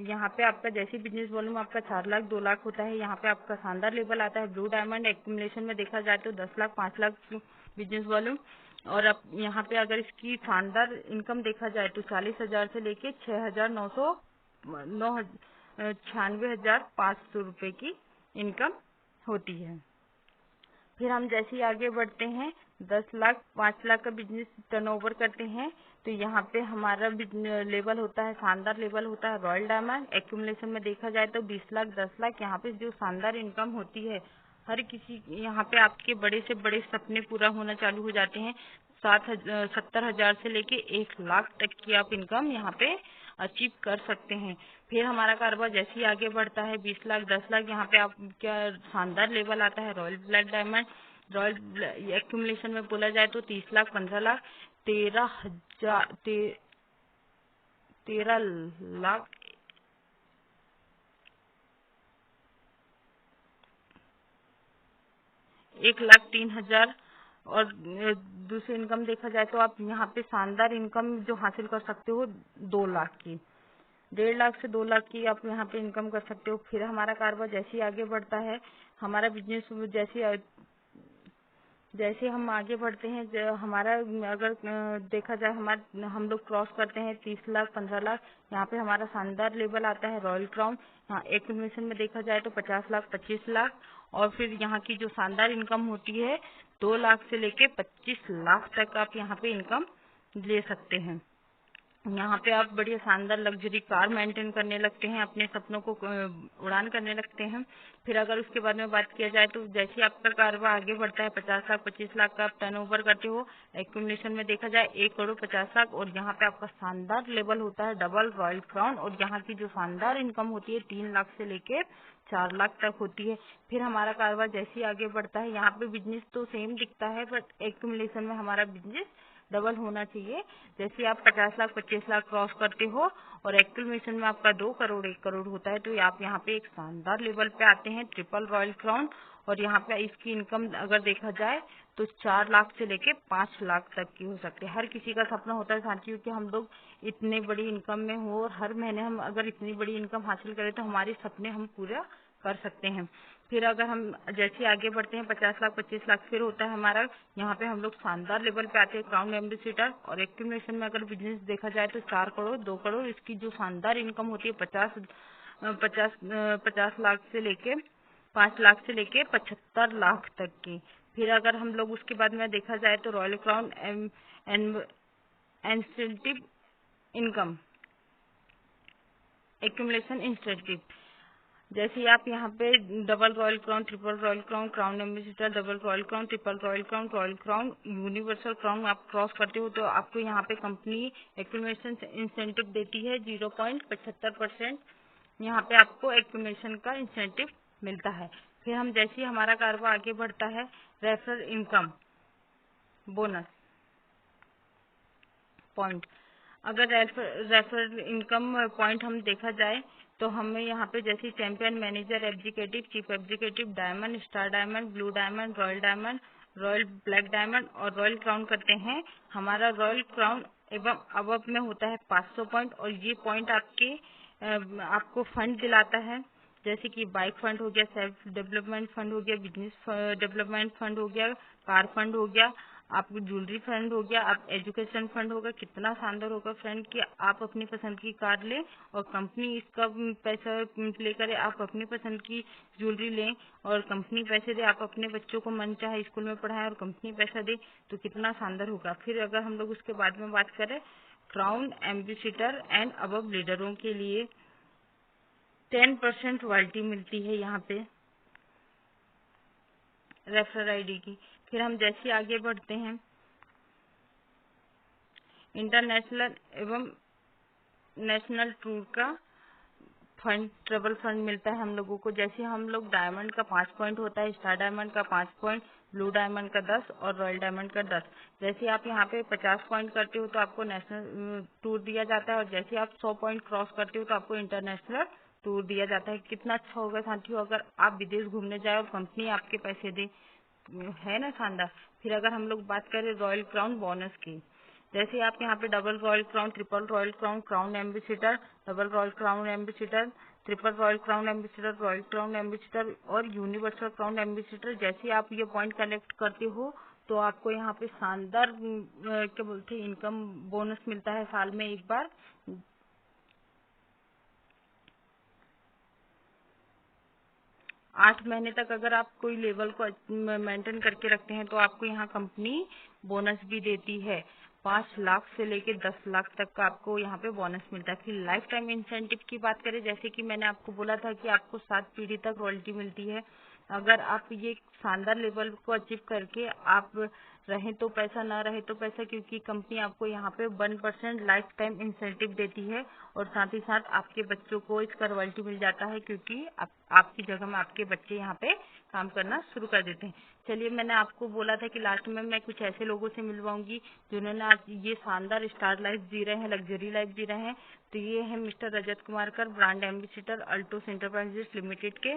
यहाँ पे आपका जैसे बिजनेस वॉल्यूम आपका 4 लाख 2 लाख होता है, यहाँ पे आपका शानदार लेवल आता है ब्लू डायमंड एक्यूमुलेशन में देखा जाए तो 10 लाख 5 लाख बिजनेस वॉल्यूम। और अब यहाँ पे अगर इसकी शानदार इनकम देखा जाए तो 40,000 से लेके 96,500 रुपए की इनकम होती है। फिर हम जैसे ही आगे बढ़ते हैं 10 लाख 5 लाख का बिजनेस टर्नओवर करते हैं, तो यहाँ पे हमारा लेवल होता है, शानदार लेवल होता है रॉयल डायमंड एक्यूमुलेशन में देखा जाए तो 20 लाख 10 लाख यहाँ पे जो शानदार इनकम होती है, हर किसी यहाँ पे आपके बड़े से बड़े सपने पूरा होना चालू हो जाते हैं। 70,000 से लेके 1 लाख तक की आप इनकम यहाँ पे अचीव कर सकते हैं। फिर हमारा कारोबार जैसे ही आगे बढ़ता है 20 लाख 10 लाख यहाँ पे आप क्या शानदार लेवल आता है royal black diamond. Royal accumulation में बोला जाए तो 30 लाख 15 लाख 13 लाख 1,03,000। और दूसरी इनकम देखा जाए तो आप यहाँ पे शानदार इनकम जो हासिल कर सकते हो 2 लाख की, 1.5 लाख से 2 लाख की आप यहाँ पे इनकम कर सकते हो। फिर हमारा कारोबार जैसे ही आगे बढ़ता है, हमारा बिजनेस जैसे हम आगे बढ़ते हैं, हमारा अगर देखा जाए हम लोग क्रॉस करते हैं 30 लाख 15 लाख, यहाँ पे हमारा शानदार लेवल आता है रॉयल क्राउन। यहाँ एक्यूमुलेशन में देखा जाए तो 50 लाख 25 लाख। और फिर यहाँ की जो शानदार इनकम होती है 2 लाख से लेके 25 लाख तक आप यहाँ पे इनकम ले सकते हैं। यहाँ पे आप बढ़िया शानदार लग्जरी कार मेंटेन करने लगते हैं, अपने सपनों को उड़ान करने लगते हैं। फिर अगर उसके बाद में बात किया जाए तो जैसे आपका कारोबार आगे बढ़ता है 50 लाख 25 लाख का आप टर्नओवर करते हो, एक्यूमुलेशन में देखा जाए 1 करोड़ 50 लाख, और यहाँ पे आपका शानदार लेवल होता है डबल रॉयल क्राउन। और यहाँ की जो शानदार इनकम होती है 3 लाख से लेके 4 लाख तक होती है। फिर हमारा कारोबार जैसे ही आगे बढ़ता है, यहाँ पे बिजनेस तो सेम दिखता है बट एक्यूमुलेशन में हमारा बिजनेस डबल होना चाहिए। जैसे आप 50 लाख 25 लाख क्रॉस करते हो और एक्यूमुलेशन में आपका 2 करोड़ 1 करोड़ होता है, तो आप यहाँ पे एक शानदार लेवल पे आते हैं ट्रिपल रॉयल क्राउन। और यहाँ पे इसकी इनकम अगर देखा जाए तो 4 लाख से लेके 5 लाख तक की हो सकती है। हर किसी का सपना होता है साथियों कि हम लोग इतने बड़ी इनकम में हो और हर महीने हम अगर इतनी बड़ी इनकम हासिल करें तो हमारे सपने हम पूरा कर सकते हैं। फिर अगर हम जैसे आगे बढ़ते हैं 50 लाख 25 लाख फिर होता है हमारा, यहाँ पे हम लोग शानदार लेवल पे आते हैं क्राउन एम्बेसडर। और एक्यूमुलेशन में अगर बिजनेस देखा जाए तो 4 करोड़ 2 करोड़ इसकी जो शानदार इनकम होती है 50 लाख से लेके 5 लाख से लेके 75 लाख तक की। फिर अगर हम लोग उसके बाद में देखा जाए तो royal crown incentive income accumulation incentive, जैसे आप यहाँ पे double royal crown triple royal crown crown ambassador double royal crown triple royal crown universal crown आप क्रॉस करते हो तो आपको यहाँ पे कंपनी एक्यूमुलेशन इंसेंटिव देती है 0.75%। यहाँ पे आपको एक्यूमुलेशन का इंसेंटिव मिलता है। फिर हम जैसे ही हमारा कारोबार आगे बढ़ता है, रेफरल इनकम बोनस पॉइंट, अगर रेफरल इनकम पॉइंट हम देखा जाए तो हमें यहाँ पे जैसे champion manager executive chief executive diamond star diamond blue diamond royal black diamond और रॉयल क्राउन करते हैं। हमारा रॉयल क्राउन एवं अबव में होता है 500 पॉइंट, और ये पॉइंट आपको फंड दिलाता है, जैसे कि बाइक फंड हो गया, सेल्फ डेवलपमेंट फंड हो गया, बिजनेस डेवलपमेंट फंड हो गया, कार फंड हो गया। आपको ज्वेलरी फंड हो गया, आप एजुकेशन फंड होगा। कितना शानदार होगा फ्रेंड कि आप अपनी पसंद की कार लें और कंपनी इसका पैसा प्ले करे, आप अपनी पसंद की ज्वेलरी लें और कंपनी पैसे दे, आप अपने बच्चों को मन चाहे स्कूल में पढ़ाएं और कंपनी पैसा दे, तो कितना शानदार होगा। फिर अगर हम लोग उसके बाद में बात करें, क्राउन एम्बेसडर एंड अबव लीडरों के लिए 10% रॉयल्टी मिलती है यहाँ पे रेफरल आईडी की। फिर हम जैसे आगे बढ़ते हैं, इंटरनेशनल एवं नेशनल टूर का फंड, ट्रेवल फंड मिलता है हम लोगों को। जैसे हम लोग डायमंड का 5 पॉइंट होता है, स्टार डायमंड का 5 पॉइंट, ब्लू डायमंड का 10 और रॉयल डायमंड का 10। जैसे आप यहाँ पे 50 पॉइंट करते हो तो आपको नेशनल टूर दिया जाता है और जैसे आप 100 पॉइंट क्रॉस करते हो तो आपको इंटरनेशनल टूर दिया जाता है। कितना अच्छा होगा साथियों अगर आप विदेश घूमने जाए और कंपनी आपके पैसे दे, है ना शानदार। फिर अगर हम लोग बात करें रॉयल क्राउन बोनस की, जैसे आप यहाँ पे double royal crown, triple royal crown, crown ambassador, double royal crown ambassador, triple royal crown ambassador, royal crown ambassador और यूनिवर्सल क्राउन एम्बेसडर, जैसे आप ये पॉइंट कलेक्ट करते हो तो आपको यहाँ पे शानदार क्या बोलते हैं इनकम बोनस मिलता है साल में एक बार। 8 महीने तक अगर आप कोई लेवल को मेंटेन करके रखते हैं तो आपको यहाँ कंपनी बोनस भी देती है। 5 लाख से लेके 10 लाख तक का आपको यहाँ पे बोनस मिलता है। फिर लाइफ टाइम इंसेंटिव की बात करें, जैसे कि मैंने आपको बोला था कि आपको 7 पीढ़ी तक रॉयल्टी मिलती है। अगर आप ये शानदार लेवल को अचीव करके आप रहे तो पैसा, ना रहे तो पैसा, क्योंकि कंपनी आपको यहाँ पे 1% लाइफ टाइम इंसेंटिव देती है और साथ ही साथ आपके बच्चों को इसका रॉयल्टी मिल जाता है क्योंकि आपकी जगह में आपके बच्चे यहाँ पे काम करना शुरू कर देते हैं। चलिए, मैंने आपको बोला था कि लास्ट में मैं कुछ ऐसे लोगों से मिलवाऊंगी जिन्होंने आज ये शानदार स्टार लाइफ जी रहे हैं, लग्जरी लाइफ जी रहे हैं। तो ये है मिस्टर रजत कुमार कर, brand ambassador Altos enterprises limited के।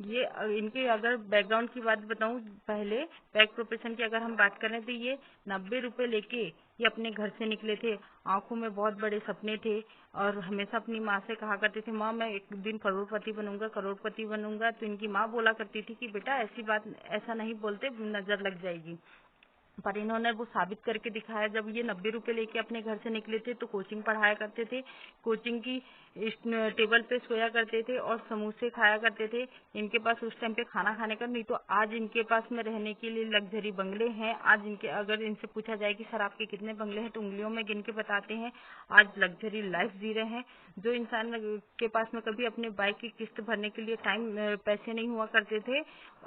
ये इनके अगर बैकग्राउंड की बात बताऊं, पहले बैक प्रोफेशन की अगर हम बात करें तो ये 90 रुपए लेके ये अपने घर से निकले थे। आंखों में बहुत बड़े सपने थे और हमेशा अपनी माँ से कहा करते थे, माँ मैं एक दिन करोड़पति बनूंगा, करोड़पति बनूंगा। तो इनकी माँ बोला करती थी कि बेटा ऐसी बात, ऐसा नहीं बोलते, नजर लग जाएगी। पर इन्होंने वो साबित करके दिखाया। जब ये 90 रुपए लेके अपने घर से निकले थे तो कोचिंग पढ़ाया करते थे, कोचिंग की टेबल पे सोया करते थे और समोसे खाया करते थे। इनके पास उस टाइम पे खाना खाने का नहीं, तो आज इनके पास में रहने के लिए लग्जरी बंगले हैं। आज इनके अगर इनसे पूछा जाए कि सर आपके कितने बंगले हैं तो उंगलियों में गिन के बताते हैं। आज लग्जरी लाइफ जी रहे हैं। जो इंसान के पास में कभी अपने बाइक की किस्त भरने के लिए पैसे नहीं हुआ करते थे,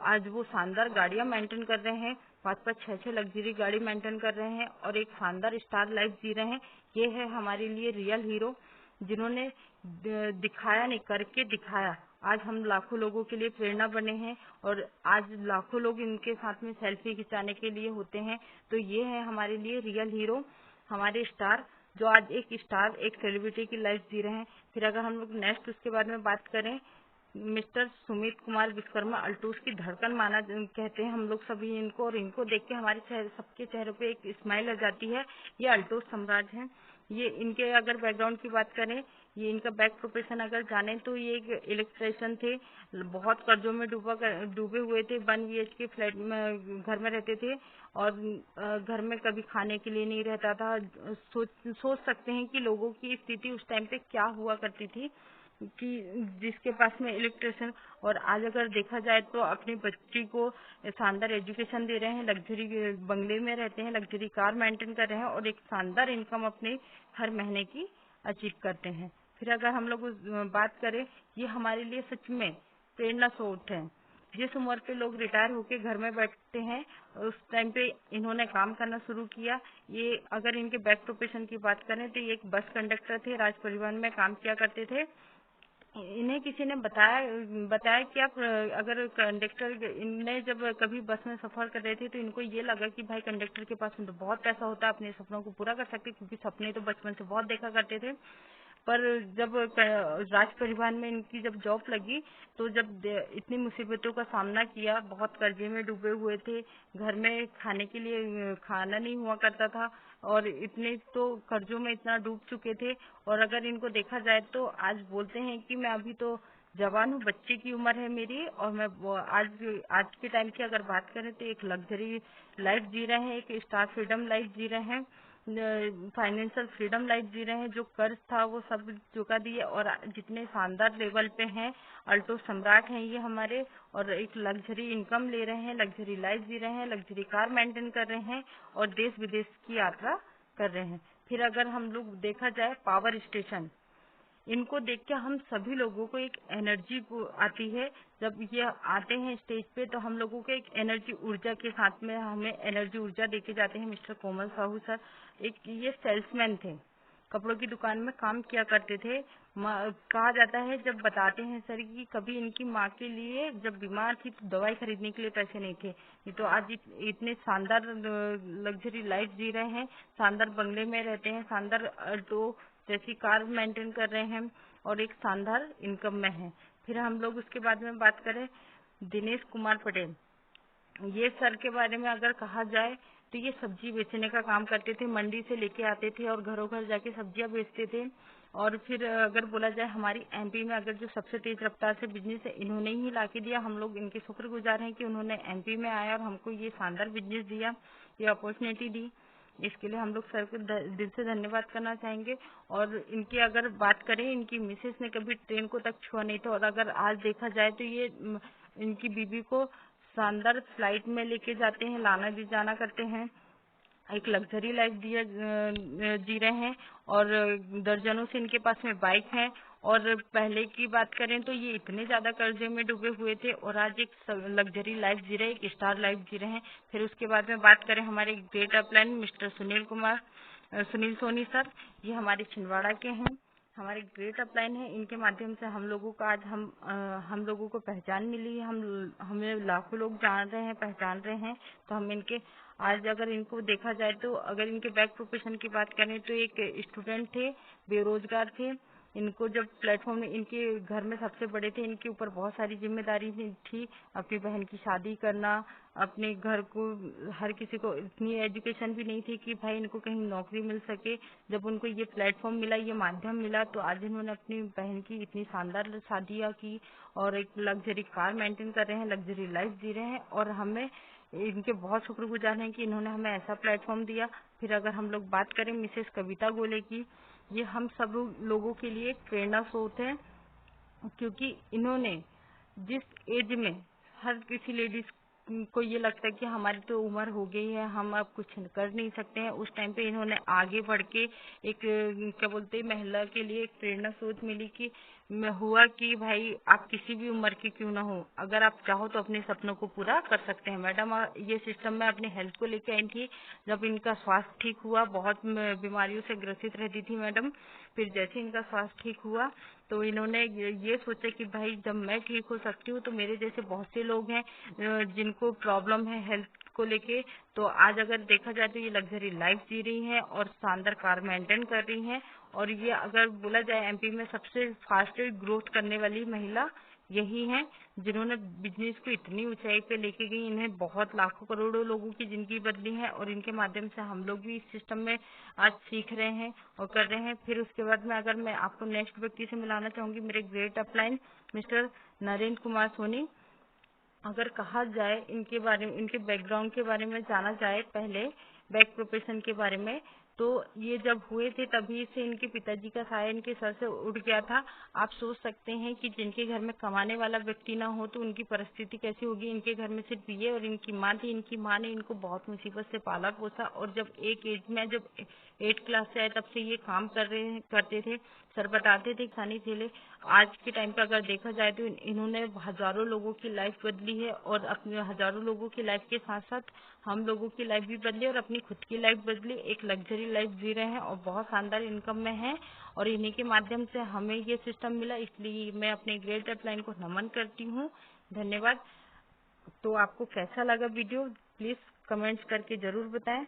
आज वो शानदार गाड़ियां मेंटेन कर रहे हैं, 5-5, 6-6 लग्जरी गाड़ी मेंटेन कर रहे हैं और एक शानदार स्टार लाइफ जी रहे हैं। ये है हमारे लिए रियल हीरो, जिन्होंने दिखाया नहीं, करके दिखाया। आज हम लाखों लोगों के लिए प्रेरणा बने हैं और आज लाखों लोग इनके साथ में सेल्फी खिंचाने के लिए होते हैं। तो ये है हमारे लिए रियल हीरो, हमारे स्टार, जो आज एक स्टार, एक सेलिब्रिटी की लाइफ जी रहे हैं। फिर अगर हम लोग नेक्स्ट उसके बारे में बात करें, मिस्टर सुमित कुमार विश्वकर्मा, अल्टोस की धड़कन माना कहते हैं हम लोग सभी इनको, और इनको देख के हमारे सबके चेहरों पे एक स्माइल आ जाती है। ये अल्टोस सम्राट हैं। ये इनके अगर बैकग्राउंड की बात करें, ये इनका बैक प्रोफेशन अगर जाने तो ये एक इलेक्ट्रिशियन थे। बहुत कर्जों में डूबे हुए थे। 1 BHK फ्लैट में घर में रहते थे और घर में कभी खाने के लिए नहीं रहता था। सोच सकते हैं कि लोगों की स्थिति उस टाइम पे क्या हुआ करती थी कि जिसके पास में इलेक्ट्रिशियन, और आज अगर देखा जाए तो अपनी बच्ची को शानदार एजुकेशन दे रहे हैं, लग्जरी बंगले में रहते हैं, लग्जरी कार मेंटेन कर रहे हैं और एक शानदार इनकम अपने हर महीने की अचीव करते हैं। फिर अगर हम लोग बात करें, ये हमारे लिए सच में प्रेरणा स्रोत है। जिस उम्र पे लोग रिटायर होके घर में बैठते हैं, उस टाइम पे इन्होंने काम करना शुरू किया। ये अगर इनके बैक प्रोफेशन की बात करें तो ये एक बस कंडक्टर थे, राज परिवहन में काम किया करते थे। इन्हें किसी ने बताया कि आप अगर कंडक्टर, इनने जब कभी बस में सफर कर रहे थे तो इनको ये लगा कि भाई कंडक्टर के पास में तो बहुत पैसा होता है, अपने सपनों को पूरा कर सकते, क्योंकि सपने तो बचपन से बहुत देखा करते थे। पर जब राज परिवहन में इनकी जब जॉब लगी तो जब इतनी मुसीबतों का सामना किया, बहुत कर्जे में डूबे हुए थे, घर में खाने के लिए खाना नहीं हुआ करता था और इतने तो कर्जों में इतना डूब चुके थे। और अगर इनको देखा जाए तो आज बोलते हैं कि मैं अभी तो जवान हूँ, बच्चे की उम्र है मेरी, और मैं आज के टाइम की अगर बात करें तो एक लग्जरी लाइफ जी रहे हैं, एक स्टार फ्रीडम लाइफ जी रहे हैं, फाइनेंशियल फ्रीडम लाइफ जी रहे हैं। जो कर्ज था वो सब चुका दिए, और जितने शानदार लेवल पे हैं, अल्टो सम्राट हैं ये हमारे, और एक लग्जरी इनकम ले रहे हैं, लग्जरी लाइफ जी रहे हैं, लग्जरी कार मेंटेन कर रहे हैं, और देश विदेश की यात्रा कर रहे हैं। फिर अगर हम लोग देखा जाए पावर स्टेशन, इनको देख के हम सभी लोगों को एक एनर्जी आती है। जब ये आते हैं स्टेज पे तो हम लोगों को एक एनर्जी ऊर्जा के साथ में हमें एनर्जी ऊर्जा देके जाते हैं। मिस्टर कोमल साहू सर एक ये सेल्समैन थे, कपड़ों की दुकान में काम किया करते थे। कहा जाता है, जब बताते हैं सर कि कभी इनकी माँ के लिए जब बीमार थी तो दवाई खरीदने के लिए पैसे नहीं थे, ये तो आज इतने शानदार लग्जरी लाइफ जी रहे हैं, शानदार बंगले में रहते हैं, शानदार अल्टो जैसी कार मेंटेन कर रहे हैं, और एक शानदार इनकम में है। फिर हम लोग उसके बाद में बात करें दिनेश कुमार पटेल, ये सर के बारे में अगर कहा जाए तो ये सब्जी बेचने का काम करते थे, मंडी से लेके आते थे और घरों घर जाके सब्जियां बेचते थे। और फिर अगर बोला जाए हमारी एमपी में अगर जो सबसे तेज रफ्तार से बिजनेस है, इन्होंने ही लाके दिया। हम लोग इनके शुक्रगुजार हैं कि उन्होंने एमपी में आया और हमको ये शानदार बिजनेस दिया, ये अपॉर्चुनिटी दी। इसके लिए हम लोग सर को दिल से धन्यवाद करना चाहेंगे। और इनकी अगर बात करें, इनकी मिसेस ने कभी ट्रेन को तक छुआ नहीं था, और अगर आज देखा जाए तो ये इनकी बीबी को शानदार फ्लाइट में लेके जाते हैं, लाना भी जाना करते हैं, एक लग्जरी लाइफ जी रहे हैं। और दर्जनों से इनके पास में बाइक हैं। और पहले की बात करें तो ये इतने ज्यादा कर्जे में डूबे हुए थे, और आज एक लग्जरी लाइफ जी रहे, एक स्टार लाइफ जी रहे हैं। फिर उसके बाद में बात करें हमारे great upline mister Sunil Soni sir, ये हमारे छिंदवाड़ा के हैं, हमारे ग्रेट अपलाइन है। इनके माध्यम से हम लोगों को आज हम लोगों को पहचान मिली है, हमें लाखों लोग जान रहे हैं, पहचान रहे हैं। तो हम इनके आज अगर इनको देखा जाए तो अगर इनके बैक प्रोफेशन की बात करें तो एक स्टूडेंट थे, बेरोजगार थे। इनको जब प्लेटफॉर्म में इनके घर में सबसे बड़े थे, इनके ऊपर बहुत सारी जिम्मेदारी थी, अपनी बहन की शादी करना, अपने घर को, हर किसी को इतनी एजुकेशन भी नहीं थी कि भाई इनको कहीं नौकरी मिल सके। जब उनको ये प्लेटफॉर्म मिला, ये माध्यम मिला, तो आज इन्होंने अपनी बहन की इतनी शानदार शादियां की, और एक लग्जरी कार मेंटेन कर रहे हैं, लग्जरी लाइफ जी रहे हैं। और हमें इनके बहुत शुक्रगुजार हैं कि इन्होंने हमें ऐसा प्लेटफॉर्म दिया। फिर अगर हम लोग बात करें मिसेस कविता गोले की, ये हम सब लोगों के लिए एक प्रेरणा स्रोत है, क्योंकि इन्होंने जिस एज में हर किसी लेडीज को ये लगता है कि हमारी तो उम्र हो गई है, हम अब कुछ कर नहीं सकते हैं, उस टाइम पे इन्होंने आगे बढ़ के एक क्या बोलते हैं, महिला के लिए एक प्रेरणा स्रोत मिली कि हुआ कि भाई आप किसी भी उम्र की क्यों ना हो, अगर आप चाहो तो अपने सपनों को पूरा कर सकते हैं। मैडम ये सिस्टम में अपने हेल्थ को लेके आई थी, जब इनका स्वास्थ्य ठीक हुआ, बहुत बीमारियों से ग्रसित रहती थी मैडम, फिर जैसे इनका स्वास्थ्य ठीक हुआ तो इन्होंने ये सोचा कि भाई जब मैं ठीक हो सकती हूँ तो मेरे जैसे बहुत से लोग हैं जिनको प्रॉब्लम है हेल्थ को लेके। तो आज अगर देखा जाए तो ये लग्जरी लाइफ जी रही हैं और शानदार कार मेंटेन कर रही हैं। और ये अगर बोला जाए एमपी में सबसे फास्टेस्ट ग्रोथ करने वाली महिला यही हैं, जिन्होंने बिजनेस को इतनी ऊंचाई पे लेके गई। इन्हें बहुत लाखों करोड़ों लोगों की जिंदगी बदली है, और इनके माध्यम से हम लोग भी इस सिस्टम में आज सीख रहे हैं और कर रहे हैं। फिर उसके बाद में अगर मैं आपको नेक्स्ट व्यक्ति से मिलाना चाहूंगी, मेरे great upline mister Narendra Kumar Soni. अगर कहा जाए इनके बारे में, इनके बैकग्राउंड के बारे में जाना जाए, पहले बैक प्रोफेशन के बारे में, तो ये जब हुए थे तभी से इनके पिताजी का साया इनके सर से उठ गया था। आप सोच सकते हैं कि जिनके घर में कमाने वाला व्यक्ति ना हो तो उनकी परिस्थिति कैसी होगी। इनके घर में सिर्फ ये और इनकी माँ थी। इनकी माँ ने इनको बहुत मुसीबत से पाला पोसा, और जब एक एज में जब 8 क्लास से आए तब से ये काम करते थे। सर बताते थे किसानी ठेले। आज के टाइम पे अगर देखा जाए तो इन्होंने हजारों लोगों की लाइफ बदली है, और अपने हजारों लोगों की लाइफ के साथ साथ हम लोगों की लाइफ भी बदली और अपनी खुद की लाइफ बदली। एक लग्जरी लाइफ जी रहे हैं और बहुत शानदार इनकम में है, और इन्हीं के माध्यम से हमें ये सिस्टम मिला। इसलिए मैं अपने ग्रेट अपलाइन को नमन करती हूँ। धन्यवाद। तो आपको कैसा लगा वीडियो, प्लीज कमेंट्स करके जरूर बताएं।